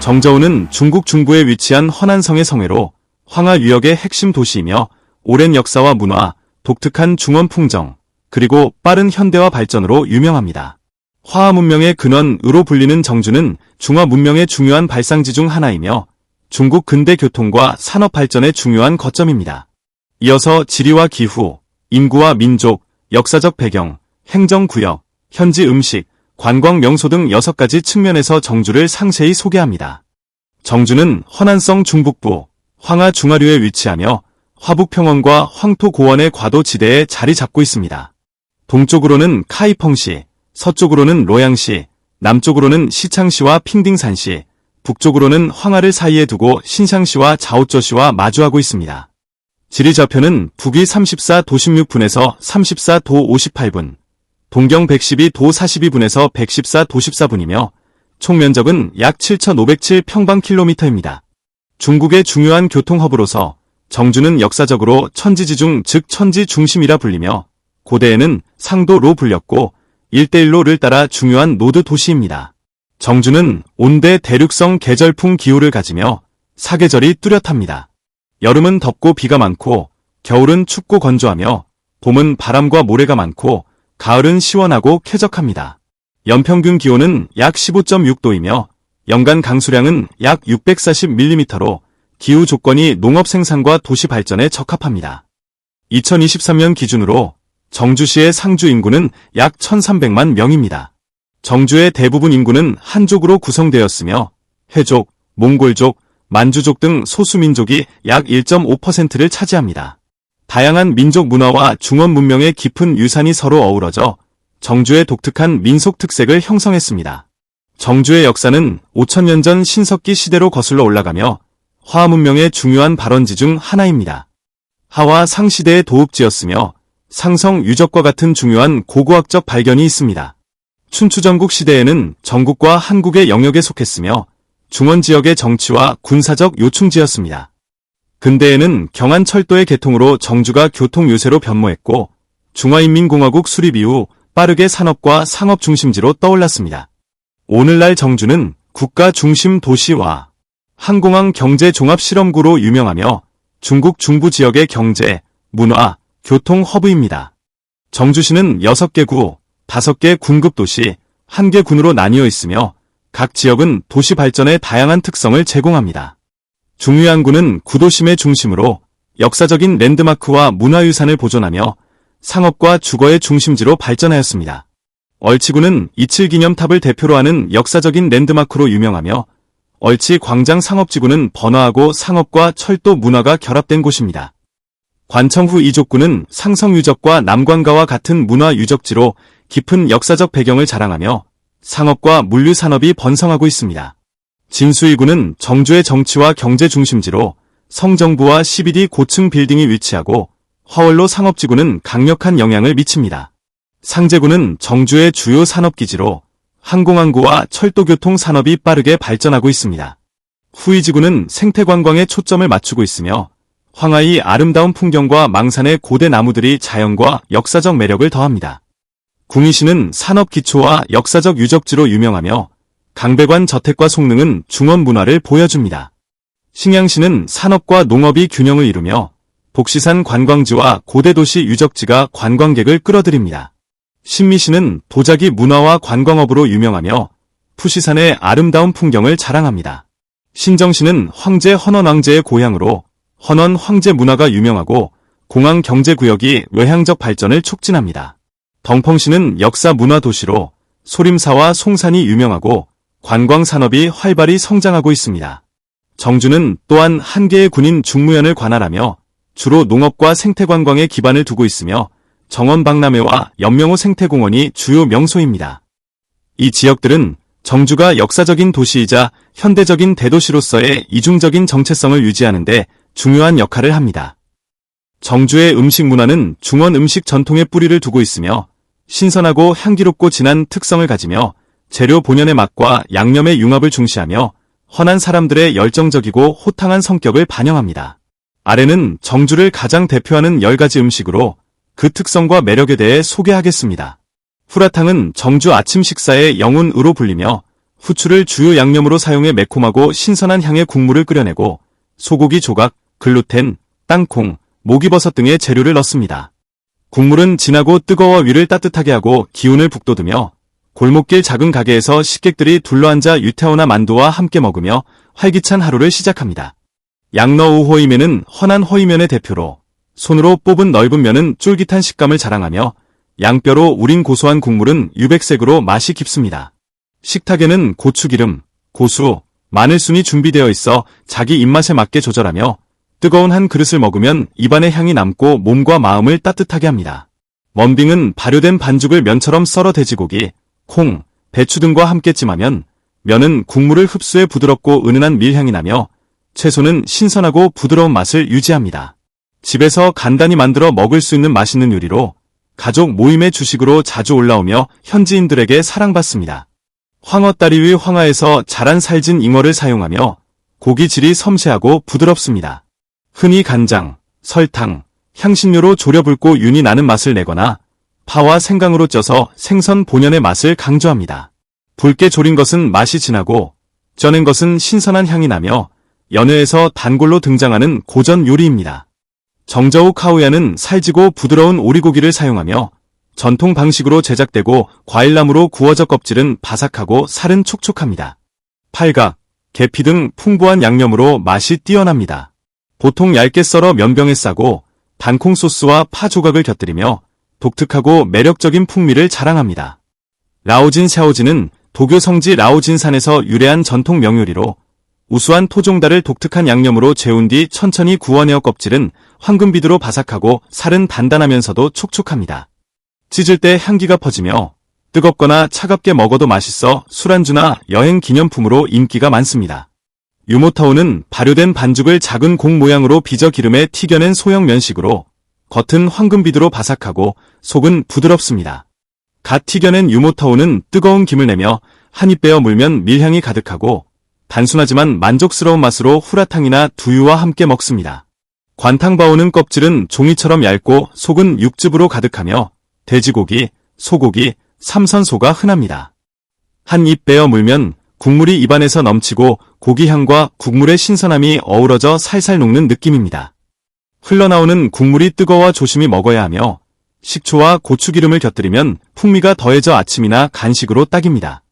정저우는 중국 중부에 위치한 허난성의 성회로 황하 유역의 핵심 도시이며 오랜 역사와 문화, 독특한 중원 풍정, 그리고 빠른 현대화 발전으로 유명합니다. 화하 문명의 근원으로 불리는 정주는 중화 문명의 중요한 발상지 중 하나이며 중국 근대 교통과 산업 발전의 중요한 거점입니다. 이어서 지리와 기후, 인구와 민족, 역사적 배경, 행정구역, 현지 음식, 관광 명소 등 6가지 측면에서 정주를 상세히 소개합니다. 정주는 허난성 중북부, 황하 중하류에 위치하며 화북평원과 황토고원의 과도지대에 자리 잡고 있습니다. 동쪽으로는 카이펑시, 서쪽으로는 로양시, 남쪽으로는 시창시와 핑딩산시, 북쪽으로는 황하를 사이에 두고 신샹시와 자오쩌시와 마주하고 있습니다. 지리좌표는 북위 34도 16분에서 34도 58분, 동경 112도 42분에서 114도 14분이며 총 면적은 약 7,507평방킬로미터입니다. 중국의 중요한 교통허브로서 정주는 역사적으로 천지지중 즉 천지 중심이라 불리며 고대에는 상도로 불렸고 1대1로를 따라 중요한 노드 도시입니다. 정주는 온대 대륙성 계절풍 기후를 가지며 사계절이 뚜렷합니다. 여름은 덥고 비가 많고 겨울은 춥고 건조하며 봄은 바람과 모래가 많고 가을은 시원하고 쾌적합니다. 연평균 기온은 약 15.6도이며 연간 강수량은 약 640mm로 기후 조건이 농업 생산과 도시 발전에 적합합니다. 2023년 기준으로 정주시의 상주 인구는 약 1,300만 명입니다. 정주의 대부분 인구는 한족으로 구성되었으며 회족, 몽골족, 만주족 등 소수민족이 약 1.5%를 차지합니다. 다양한 민족 문화와 중원 문명의 깊은 유산이 서로 어우러져 정주의 독특한 민속 특색을 형성했습니다. 정주의 역사는 5,000년 전 신석기 시대로 거슬러 올라가며 화하 문명의 중요한 발원지 중 하나입니다. 하와 상시대의 도읍지였으며 상성 유적과 같은 중요한 고고학적 발견이 있습니다. 춘추전국 시대에는 전국과 한국의 영역에 속했으며 중원 지역의 정치와 군사적 요충지였습니다. 근대에는 경안철도의 개통으로 정주가 교통 요새로 변모했고 중화인민공화국 수립 이후 빠르게 산업과 상업 중심지로 떠올랐습니다. 오늘날 정주는 국가 중심 도시와 항공항 경제 종합 실험구로 유명하며 중국 중부 지역의 경제, 문화, 교통 허브입니다. 정주시는 6개 구, 5개 군급도시, 1개 군으로 나뉘어 있으며 각 지역은 도시 발전의 다양한 특성을 제공합니다. 중위안군은 구도심의 중심으로 역사적인 랜드마크와 문화유산을 보존하며 상업과 주거의 중심지로 발전하였습니다. 얼치구는 이칠기념탑을 대표로 하는 역사적인 랜드마크로 유명하며 얼치 광장 상업지구는 번화하고 상업과 철도 문화가 결합된 곳입니다. 관청후 이족구는 상성유적과 남관가와 같은 문화유적지로 깊은 역사적 배경을 자랑하며 상업과 물류산업이 번성하고 있습니다. 진수이구는 정주의 정치와 경제 중심지로 성정부와 CBD 고층 빌딩이 위치하고 화월로 상업지구는 강력한 영향을 미칩니다. 상제구는 정주의 주요 산업기지로 항공항구와 철도교통 산업이 빠르게 발전하고 있습니다. 후이지구는 생태관광에 초점을 맞추고 있으며 황하의 아름다운 풍경과 망산의 고대 나무들이 자연과 역사적 매력을 더합니다. 궁이시는 산업기초와 역사적 유적지로 유명하며 강백관 저택과 송릉은 중원 문화를 보여줍니다. 싱양시는 산업과 농업이 균형을 이루며 복시산 관광지와 고대도시 유적지가 관광객을 끌어들입니다. 신미시는 도자기 문화와 관광업으로 유명하며 푸시산의 아름다운 풍경을 자랑합니다. 신정시는 황제 헌원 왕제의 고향으로 헌원 황제 문화가 유명하고 공항 경제구역이 외향적 발전을 촉진합니다. 덩펑시는 역사 문화 도시로 소림사와 송산이 유명하고 관광산업이 활발히 성장하고 있습니다. 정주는 또한 한 개의 군인 중무연을 관할하며 주로 농업과 생태관광에 기반을 두고 있으며 정원박람회와 연명호 생태공원이 주요 명소입니다. 이 지역들은 정주가 역사적인 도시이자 현대적인 대도시로서의 이중적인 정체성을 유지하는 데 중요한 역할을 합니다. 정주의 음식 문화는 중원 음식 전통의 뿌리를 두고 있으며 신선하고 향기롭고 진한 특성을 가지며 재료 본연의 맛과 양념의 융합을 중시하며 헌한 사람들의 열정적이고 호탕한 성격을 반영합니다. 아래는 정주를 가장 대표하는 10가지 음식으로 그 특성과 매력에 대해 소개하겠습니다. 후라탕은 정주 아침 식사의 영혼으로 불리며 후추를 주요 양념으로 사용해 매콤하고 신선한 향의 국물을 끓여내고 소고기 조각, 글루텐, 땅콩, 목이버섯 등의 재료를 넣습니다. 국물은 진하고 뜨거워 위를 따뜻하게 하고 기운을 북돋우며 골목길 작은 가게에서 식객들이 둘러앉아 유태오나 만두와 함께 먹으며 활기찬 하루를 시작합니다. 양너우 호이면은 헌한 호이면의 대표로 손으로 뽑은 넓은 면은 쫄깃한 식감을 자랑하며 양뼈로 우린 고소한 국물은 유백색으로 맛이 깊습니다. 식탁에는 고추기름, 고수, 마늘순이 준비되어 있어 자기 입맛에 맞게 조절하며 뜨거운 한 그릇을 먹으면 입안에 향이 남고 몸과 마음을 따뜻하게 합니다. 먼빙은 발효된 반죽을 면처럼 썰어 돼지고기, 콩, 배추 등과 함께 찜하면 면은 국물을 흡수해 부드럽고 은은한 밀향이 나며 채소는 신선하고 부드러운 맛을 유지합니다. 집에서 간단히 만들어 먹을 수 있는 맛있는 요리로 가족 모임의 주식으로 자주 올라오며 현지인들에게 사랑받습니다. 황어다리 위 황하에서 자란 살진 잉어를 사용하며 고기 질이 섬세하고 부드럽습니다. 흔히 간장, 설탕, 향신료로 졸여 붉고 윤이 나는 맛을 내거나 파와 생강으로 쪄서 생선 본연의 맛을 강조합니다. 붉게 졸인 것은 맛이 진하고 쪄낸 것은 신선한 향이 나며 연회에서 단골로 등장하는 고전 요리입니다. 정저우 카오야는 살지고 부드러운 오리고기를 사용하며 전통 방식으로 제작되고 과일나무로 구워져 껍질은 바삭하고 살은 촉촉합니다. 팔각, 계피 등 풍부한 양념으로 맛이 뛰어납니다. 보통 얇게 썰어 면병에 싸고 단콩 소스와 파 조각을 곁들이며 독특하고 매력적인 풍미를 자랑합니다. 라오진 샤오진은 도교 성지 라오진산에서 유래한 전통 명요리로 우수한 토종달을 독특한 양념으로 재운 뒤 천천히 구워내어 껍질은 황금비두로 바삭하고 살은 단단하면서도 촉촉합니다. 찢을 때 향기가 퍼지며 뜨겁거나 차갑게 먹어도 맛있어 술안주나 여행 기념품으로 인기가 많습니다. 유모타오는 발효된 반죽을 작은 공 모양으로 빚어 기름에 튀겨낸 소형 면식으로 겉은 황금비두로 바삭하고 속은 부드럽습니다. 갓 튀겨낸 유모타오는 뜨거운 김을 내며 한 입 베어 물면 밀향이 가득하고 단순하지만 만족스러운 맛으로 후라탕이나 두유와 함께 먹습니다. 관탕바오는 껍질은 종이처럼 얇고 속은 육즙으로 가득하며 돼지고기, 소고기, 삼선소가 흔합니다. 한 입 베어 물면 국물이 입안에서 넘치고 고기 향과 국물의 신선함이 어우러져 살살 녹는 느낌입니다. 흘러나오는 국물이 뜨거워 조심히 먹어야 하며 식초와 고추기름을 곁들이면 풍미가 더해져 아침이나 간식으로 딱입니다.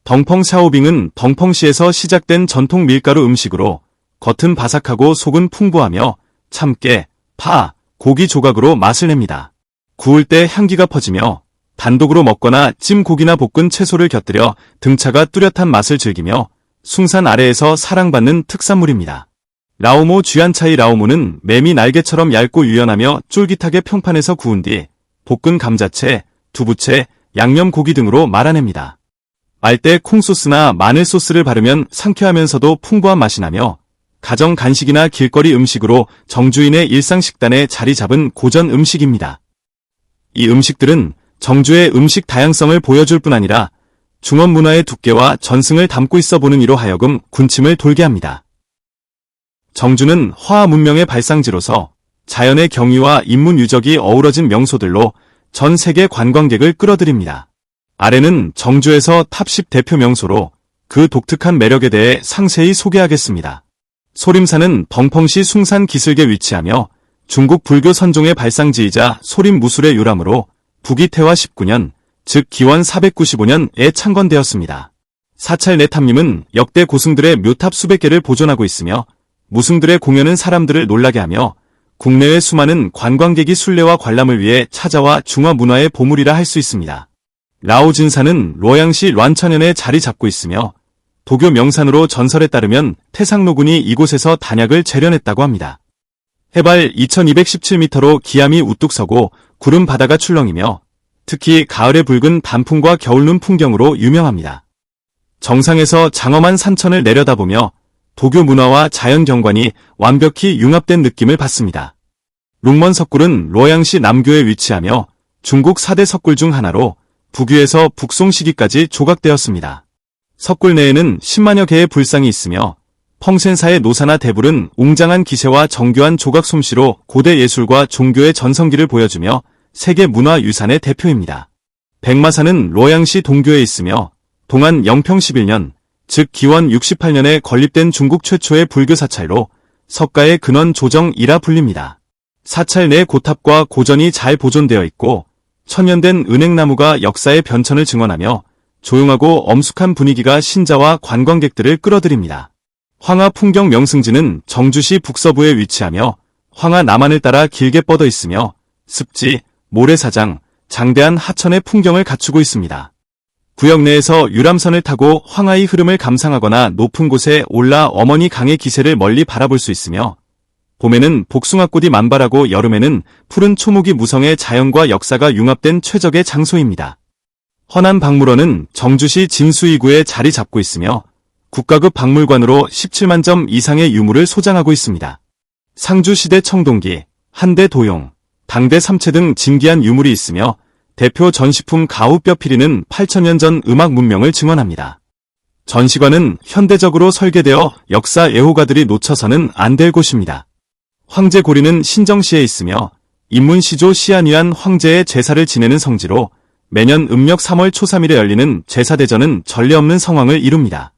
덩펑 샤오빙은 덩펑시에서 시작된 전통 밀가루 음식으로 겉은 바삭하고 속은 풍부하며 참깨, 파, 고기 조각으로 맛을 냅니다. 구울 때 향기가 퍼지며 단독으로 먹거나 찜 고기나 볶은 채소를 곁들여 등차가 뚜렷한 맛을 즐기며 숭산 아래에서 사랑받는 특산물입니다. 라오모 쥐안차이 라오모는 매미 날개처럼 얇고 유연하며 쫄깃하게 평판에서 구운 뒤 볶은 감자채, 두부채, 양념 고기 등으로 말아냅니다. 말때 콩소스나 마늘 소스를 바르면 상쾌하면서도 풍부한 맛이 나며 가정 간식이나 길거리 음식으로 정주인의 일상 식단에 자리 잡은 고전 음식입니다. 이 음식들은 정주의 음식 다양성을 보여줄 뿐 아니라 중원 문화의 두께와 전승을 담고 있어 보는 이로 하여금 군침을 돌게 합니다. 정주는 화하 문명의 발상지로서 자연의 경위와 인문 유적이 어우러진 명소들로 전 세계 관광객을 끌어들입니다. 아래는 정주에서 탑10 대표 명소로 그 독특한 매력에 대해 상세히 소개하겠습니다. 소림산은 덩펑시 숭산 기슭에 위치하며 중국 불교 선종의 발상지이자 소림 무술의 요람으로 북이 태화 19년, 즉 기원 495년에 창건되었습니다. 사찰 내탑림은 역대 고승들의 묘탑 수백 개를 보존하고 있으며 무승들의 공연은 사람들을 놀라게 하며 국내외 수많은 관광객이 순례와 관람을 위해 찾아와 중화 문화의 보물이라 할 수 있습니다. 라오진산은 로양시 란천현에 자리 잡고 있으며 도교 명산으로 전설에 따르면 태상노군이 이곳에서 단약을 재련했다고 합니다. 해발 2217m로 기암이 우뚝 서고 구름 바다가 출렁이며 특히 가을에 붉은 단풍과 겨울눈 풍경으로 유명합니다. 정상에서 장엄한 산천을 내려다보며 도교 문화와 자연 경관이 완벽히 융합된 느낌을 받습니다. 룽먼 석굴은 로양시 남교에 위치하며 중국 4대 석굴 중 하나로 북위에서 북송 시기까지 조각되었습니다. 석굴 내에는 10만여 개의 불상이 있으며 펑센사의 노사나 대불은 웅장한 기세와 정교한 조각 솜씨로 고대 예술과 종교의 전성기를 보여주며 세계 문화유산의 대표입니다. 백마산은 로양시 동교에 있으며 동안 영평 11년, 즉 기원 68년에 건립된 중국 최초의 불교 사찰로 석가의 근원 조정이라 불립니다. 사찰 내 고탑과 고전이 잘 보존되어 있고 천년된 은행나무가 역사의 변천을 증언하며 조용하고 엄숙한 분위기가 신자와 관광객들을 끌어들입니다. 황하 풍경 명승지는 정주시 북서부에 위치하며 황하 남한을 따라 길게 뻗어 있으며 습지, 모래사장, 장대한 하천의 풍경을 갖추고 있습니다. 구역 내에서 유람선을 타고 황하의 흐름을 감상하거나 높은 곳에 올라 어머니 강의 기세를 멀리 바라볼 수 있으며 봄에는 복숭아꽃이 만발하고 여름에는 푸른 초목이 무성해 자연과 역사가 융합된 최적의 장소입니다. 허난박물원은 정주시 진수이구에 자리 잡고 있으며 국가급 박물관으로 17만 점 이상의 유물을 소장하고 있습니다. 상주시대 청동기, 한대 도용, 당대 삼체 등 진귀한 유물이 있으며 대표 전시품 가우뼈피리는 8천년 전 음악 문명을 증언합니다. 전시관은 현대적으로 설계되어 역사 애호가들이 놓쳐서는 안 될 곳입니다. 황제고리는 신정시에 있으며 인문시조 시안위안 황제의 제사를 지내는 성지로 매년 음력 3월 초 3일에 열리는 제사대전은 전례 없는 성황을 이룹니다.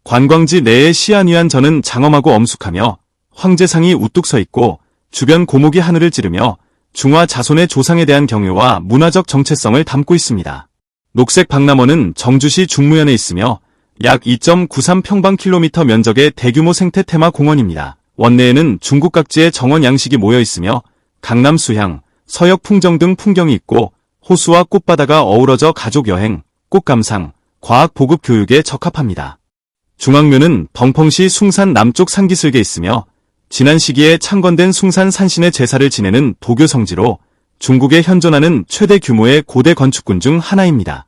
관광지 내의 시안위안전은 장엄하고 엄숙하며 황제상이 우뚝 서 있고 주변 고목이 하늘을 찌르며 중화 자손의 조상에 대한 경외와 문화적 정체성을 담고 있습니다. 녹색 박람원은 정주시 중무현에 있으며 약 2.93평방킬로미터 면적의 대규모 생태 테마 공원입니다. 원내에는 중국 각지의 정원 양식이 모여 있으며 강남 수향, 서역 풍정 등 풍경이 있고 호수와 꽃바다가 어우러져 가족 여행, 꽃 감상, 과학 보급 교육에 적합합니다. 중앙묘는 벙펑시 숭산 남쪽 상기슬게 있으며 지난 시기에 창건된 숭산 산신의 제사를 지내는 도교 성지로 중국에 현존하는 최대 규모의 고대 건축군 중 하나입니다.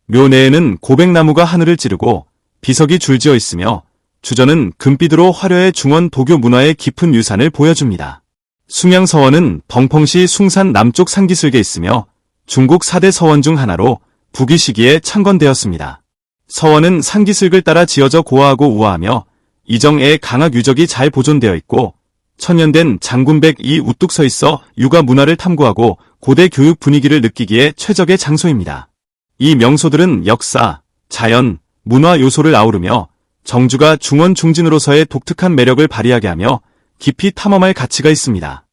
묘 내에는 고백나무가 하늘을 찌르고 비석이 줄지어 있으며 주전은 금빛으로 화려해 중원 도교 문화의 깊은 유산을 보여줍니다. 숭양서원은 벙펑시 숭산 남쪽 상기슬게 있으며 중국 4대 서원 중 하나로 북위 시기에 창건되었습니다. 서원은 상기슬을 따라 지어져 고와하고 우아하며 이정의 강학 유적이 잘 보존되어 있고 천년된 장군백이 우뚝 서 있어 육아 문화를 탐구하고 고대 교육 분위기를 느끼기에 최적의 장소입니다. 이 명소들은 역사, 자연, 문화 요소를 아우르며 정주가 중원 중진으로서의 독특한 매력을 발휘하게 하며 깊이 탐험할 가치가 있습니다.